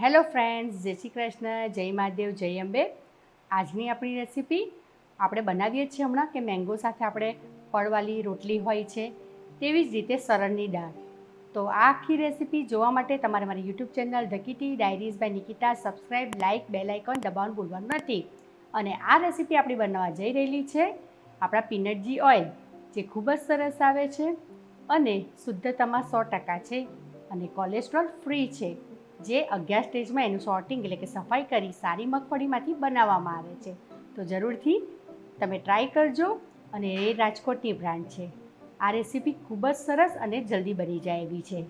Hello friends, જય શ્રી કૃષ્ણ, જય મહાદેવ, જય અંબે. આજની આપણી રેસીપી આપણે બનાવીએ છીએ હમણાં કે મેંગો સાથે આપણે ફળવાળી રોટલી હોય છે તેવી જ રીતે સરણની દાળ. તો આ આખી રેસીપી જોવા માટે તમારે મારી YouTube channel the kitty diaries by Nikita subscribe, like, bell icon દબાવવાનું ભૂલવાનું નથી. અને આ રેસીપી આપણી બનાવવા જઈ રહેલી છે આપણા પીનટ ઘી ઓઇલ, જે ખૂબ જ સરસ આવે છે અને શુદ્ધતામાં 100% છે અને કોલેસ્ટ્રોલ ફ્રી છે, જે 11 સ્ટેજમાં એનું સોર્ટિંગ એટલે કે સફાઈ કરી સારી મગફળીમાંથી બનાવવામાં આવે છે. તો જરૂરથી તમે ટ્રાય કરજો. અને એ રાજકોટની બ્રાન્ડ છે. આ રેસીપી ખૂબ જ સરસ અને જલ્દી બની જાય એવી છે.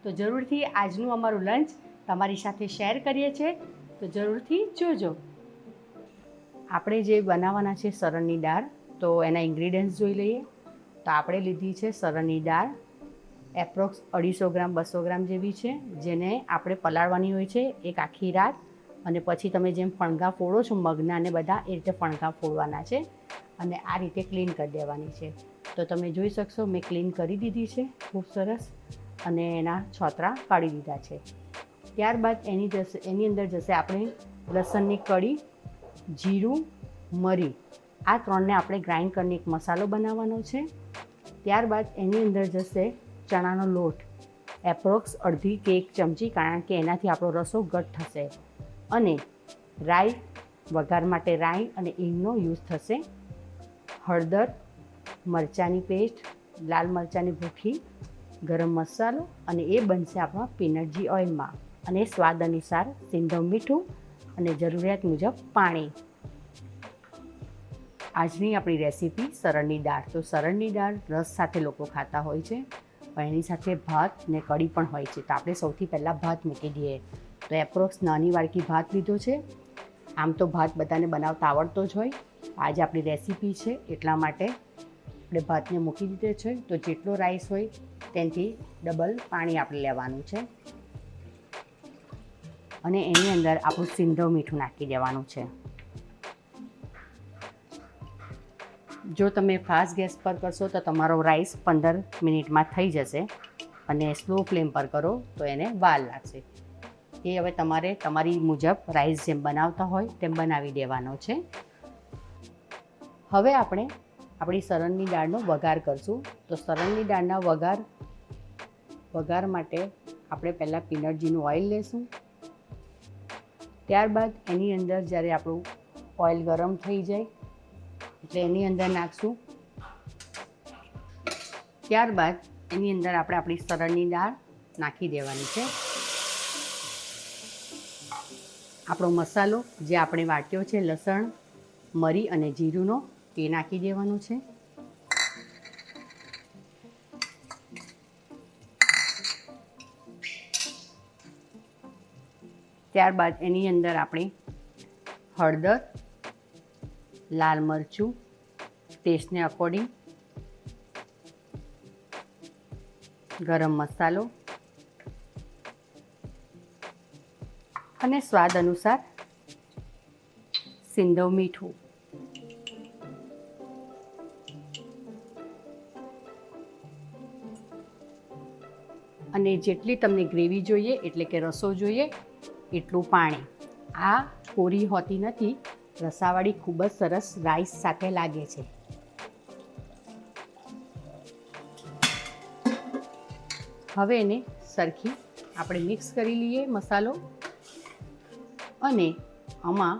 તો જરૂરથી આજનું અમારું લંચ તમારી સાથે શેર કરીએ છીએ, તો જરૂરથી જોજો. આપણે જે બનાવવાના છે સરણની દાળ, તો એના ઇન્ગ્રીડિયન્ટ્સ જોઈ લઈએ. તો આપણે લીધી છે સરણની દાળ એપ્રોક્સ 250 ગ્રામ 200 ગ્રામ જેવી છે, જેને આપણે પલાળવાની હોય છે એક આખી રાત. અને પછી તમે જેમ ફણગા ફોડો છો મગના ને બધા, એ રીતે ફણગા ફોડવાના છે અને આ રીતે ક્લીન કરી દેવાની છે. તો તમે જોઈ શકશો મેં ક્લીન કરી દીધી છે ખૂબ સરસ, અને એના છોતરા કાઢી દીધા છે. ત્યારબાદ એની અંદર જશે આપણે લસણની કળી, જીરું, મરી, આ ત્રણને આપણે ગ્રાઇન્ડ કરીને એક મસાલો બનાવવાનો છે. ત્યારબાદ એની અંદર જશે ચણાનો લોટ એપ્રોક્સ અડધી કે 1 ચમચી, કારણ કે એનાથી આપણો રસો ઘટ થશે. અને રાઈ, વઘાર માટે રાઈ અને હિંગનો યુઝ થશે. હળદર, મરચાંની પેસ્ટ, લાલ મરચાંની ભૂખી, ગરમ મસાલો, અને એ બનશે આપણા પીનટ ઘી ઓઇલમાં. અને સ્વાદ અનુસાર સિંધવ મીઠું અને જરૂરિયાત મુજબ પાણી. આજની આપણી રેસીપી સરણની દાળ. તો સરણની દાળ રસ સાથે લોકો ખાતા હોય છે, પણ એની સાથે ભાત ને કઢી પણ હોય છે. તો આપણે સૌથી પહેલાં ભાત મૂકી દઈએ. તો એપ્રોક્સ નાની વાડકી ભાત લીધો છે. આમ તો ભાત બધાને બનાવતા આવડતો જ હોય, આજે આપણી રેસીપી છે એટલા માટે આપણે ભાતને મૂકી દીધો છે. તો જેટલો રાઈસ હોય તેનાથી ડબલ પાણી આપણે લેવાનું છે. અને એની અંદર આપણું સિંધવ મીઠું નાખી દેવાનું છે. જો તમે ફાસ્ટ ગેસ પર કરશો તો તમારો રાઈસ 15 મિનિટમાં થઈ જશે, અને સ્લો ફ્લેમ પર કરો તો એને વાર લાગશે. એ હવે તમારે તમારી મુજબ રાઈસ જેમ બનાવતા હોય તેમ બનાવી દેવાનો છે. હવે આપણે આપણી સરણની દાળનો વઘાર કરશું. તો સરણની દાળના વઘાર માટે આપણે પહેલાં પીનટ ઘીનું ઓઇલ લેશું. ત્યારબાદ એની અંદર જ્યારે આપણું ઓઇલ ગરમ થઈ જાય એટલે એની અંદર નાખશું. ત્યારબાદ એની અંદર આપણે આપણી સરણની દાળ નાખી દેવાની છે. આપણો મસાલો જે આપણે વાટ્યો છે લસણ, મરી અને જીરુંનો, તે નાખી દેવાનું છે. ત્યારબાદ એની અંદર આપણે હળદર, લાલ મરચું ટેસ્ટને અકોર્ડિંગ, ગરમ મસાલો અને સ્વાદ અનુસાર સિંધવ મીઠું. અને જેટલી તમને ગ્રેવી જોઈએ એટલે કે રસો જોઈએ એટલું પાણી. આ કોરી હોતી નથી, રસાવાળી ખૂબ જ સરસ રાઈસ સાથે લાગે છે. હવે એને સરખી આપણે મિક્સ કરી લઈએ મસાલો. અને આમાં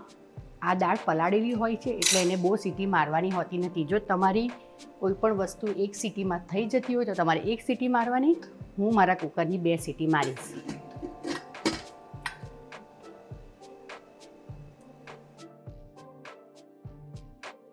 આ દાળ પલાળેલી હોય છે એટલે એને બહુ સીટી મારવાની હોતી નથી. જો તમારી કોઈ પણ વસ્તુ 1 સીટીમાં થઈ જતી હોય તો તમારે 1 સીટી મારવાની. હું મારા કુકરની 2 સીટી મારીશ.